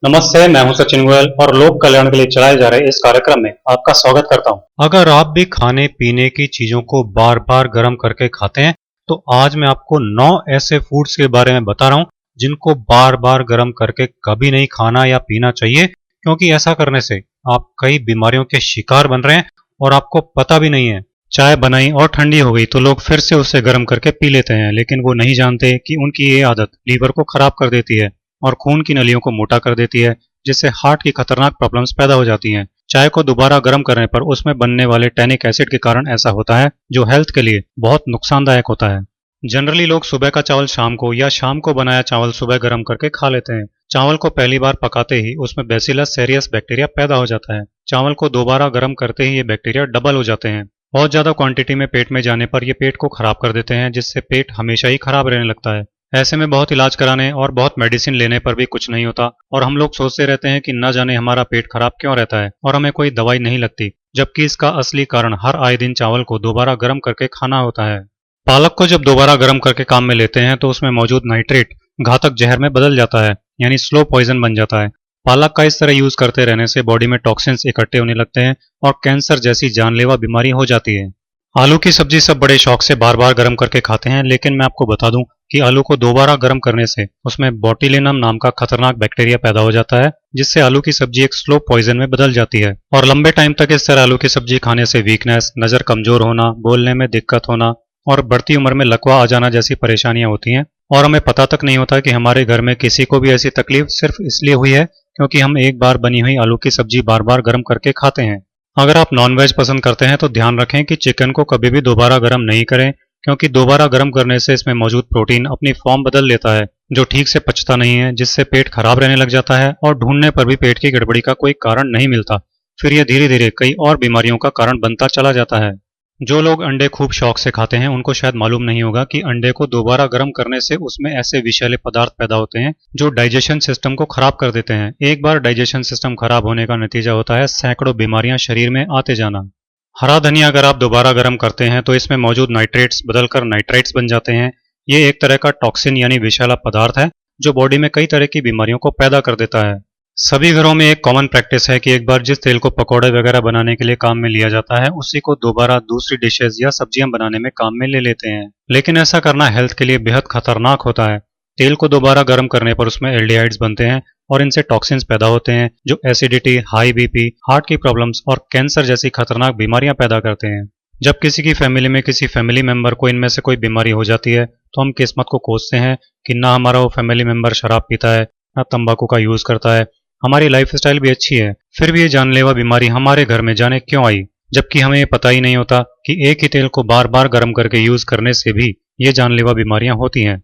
नमस्ते, मैं हूं सचिन गोयल और लोक कल्याण के लिए चलाए जा रहे इस कार्यक्रम में आपका स्वागत करता हूं। अगर आप भी खाने पीने की चीजों को बार बार गर्म करके खाते हैं तो आज मैं आपको 9 ऐसे फूड्स के बारे में बता रहा हूं जिनको बार बार गर्म करके कभी नहीं खाना या पीना चाहिए, क्योंकि ऐसा करने से आप कई बीमारियों के शिकार बन रहे हैं और आपको पता भी नहीं है। चाय बनाई और ठंडी हो गई तो लोग फिर से उसे गर्म करके पी लेते हैं, लेकिन वो नहीं जानते कि उनकी ये आदत लीवर को खराब कर देती है और खून की नलियों को मोटा कर देती है, जिससे हार्ट की खतरनाक प्रॉब्लम्स पैदा हो जाती हैं। चाय को दोबारा गर्म करने पर उसमें बनने वाले टैनिक एसिड के कारण ऐसा होता है, जो हेल्थ के लिए बहुत नुकसानदायक होता है। जनरली लोग सुबह का चावल शाम को या शाम को बनाया चावल सुबह गर्म करके खा लेते हैं। चावल को पहली बार पकाते ही उसमें बैसिलस सेरियस बैक्टीरिया पैदा हो जाता है। चावल को दोबारा गर्म करते ही ये बैक्टीरिया डबल हो जाते हैं। बहुत ज्यादा क्वांटिटी में पेट में जाने पर ये पेट को खराब कर देते हैं, जिससे पेट हमेशा ही खराब रहने लगता है। ऐसे में बहुत इलाज कराने और बहुत मेडिसिन लेने पर भी कुछ नहीं होता और हम लोग सोचते रहते हैं कि न जाने हमारा पेट खराब क्यों रहता है और हमें कोई दवाई नहीं लगती, जबकि इसका असली कारण हर आए दिन चावल को दोबारा गर्म करके खाना होता है। पालक को जब दोबारा गर्म करके काम में लेते हैं तो उसमें मौजूद नाइट्रेट घातक जहर में बदल जाता है, यानी स्लो पॉइजन बन जाता है। पालक का इस तरह यूज करते रहने से बॉडी में टॉक्सिन्स इकट्ठे होने लगते हैं और कैंसर जैसी जानलेवा बीमारी हो जाती है। आलू की सब्जी सब बड़े शौक से बार बार गर्म करके खाते हैं, लेकिन मैं आपको बता दूं कि आलू को दोबारा गर्म करने से उसमें बोट्यूलिनम नाम का खतरनाक बैक्टीरिया पैदा हो जाता है, जिससे आलू की सब्जी एक स्लो पॉइजन में बदल जाती है और लंबे टाइम तक इस तरह आलू की सब्जी खाने से वीकनेस, नजर कमजोर होना, बोलने में दिक्कत होना और बढ़ती उम्र में लकवा आ जाना जैसी परेशानियां होती हैं। और हमें पता तक नहीं होता कि हमारे घर में किसी को भी ऐसी तकलीफ सिर्फ इसलिए हुई है क्योंकि हम एक बार बनी हुई आलू की सब्जी बार बार गर्म करके खाते हैं। अगर आप नॉनवेज पसंद करते हैं तो ध्यान रखें कि चिकन को कभी भी दोबारा गर्म नहीं करें, क्योंकि दोबारा गर्म करने से इसमें मौजूद प्रोटीन अपनी फॉर्म बदल लेता है, जो ठीक से पचता नहीं है, जिससे पेट खराब रहने लग जाता है और ढूंढने पर भी पेट की गड़बड़ी का कोई कारण नहीं मिलता। फिर यह धीरे धीरे कई और बीमारियों का कारण बनता चला जाता है। जो लोग अंडे खूब शौक से खाते हैं उनको शायद मालूम नहीं होगा कि अंडे को दोबारा गर्म करने से उसमें ऐसे विषैले पदार्थ पैदा होते हैं जो डाइजेशन सिस्टम को खराब कर देते हैं। एक बार डाइजेशन सिस्टम खराब होने का नतीजा होता है सैकड़ों बीमारियां शरीर में आते जाना। हरा धनिया अगर आप दोबारा गर्म करते हैं तो इसमें मौजूद नाइट्रेट्स बदलकर नाइट्राइट्स बन जाते हैं। ये एक तरह का टॉक्सिन यानी विषैला पदार्थ है जो बॉडी में कई तरह की बीमारियों को पैदा कर देता है। सभी घरों में एक कॉमन प्रैक्टिस है कि एक बार जिस तेल को पकौड़े वगैरह बनाने के लिए काम में लिया जाता है उसी को दोबारा दूसरी डिशेज या सब्जियां बनाने में काम में ले लेते हैं, लेकिन ऐसा करना हेल्थ के लिए बेहद खतरनाक होता है। तेल को दोबारा गर्म करने पर उसमें एल्डिहाइड्स बनते हैं और इनसे टॉक्सिन्स पैदा होते हैं जो एसिडिटी, हाई बीपी, हार्ट की प्रॉब्लम्स और कैंसर जैसी खतरनाक बीमारियां पैदा करते हैं। जब किसी की फैमिली में किसी फैमिली मेंबर को इनमें से कोई बीमारी हो जाती है तो हम किस्मत को कोसते हैं कि ना हमारा वो फैमिली मेंबर शराब पीता है, ना तंबाकू का यूज करता है, हमारी लाइफ स्टाइल भी अच्छी है, फिर भी ये जानलेवा बीमारी हमारे घर में जाने क्यों आई, जबकि हमें ये पता ही नहीं होता कि एक ही तेल को बार बार गर्म करके यूज करने से भी ये जानलेवा बीमारियां होती हैं।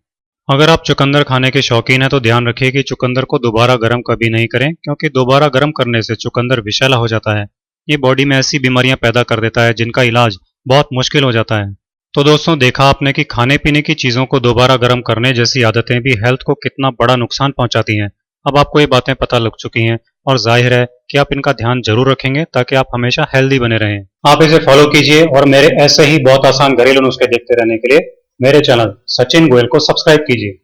अगर आप चुकंदर खाने के शौकीन हैं तो ध्यान रखिए कि चुकंदर को दोबारा गर्म कभी नहीं करें, क्योंकि दोबारा गर्म करने से चुकंदर विषैला हो जाता है। ये बॉडी में ऐसी बीमारियां पैदा कर देता है जिनका इलाज बहुत मुश्किल हो जाता है। तो दोस्तों, देखा आपने कि खाने पीने की चीजों को दोबारा गर्म करने जैसी आदतें भी हेल्थ को कितना बड़ा नुकसान पहुंचाती हैं। अब आपको ये बातें पता लग चुकी हैं और जाहिर है कि आप इनका ध्यान जरूर रखेंगे ताकि आप हमेशा हेल्दी बने रहें। आप इसे फॉलो कीजिए और मेरे ऐसे ही बहुत आसान घरेलू नुस्खे देखते रहने के लिए मेरे चैनल सचिन गोयल को सब्सक्राइब कीजिए।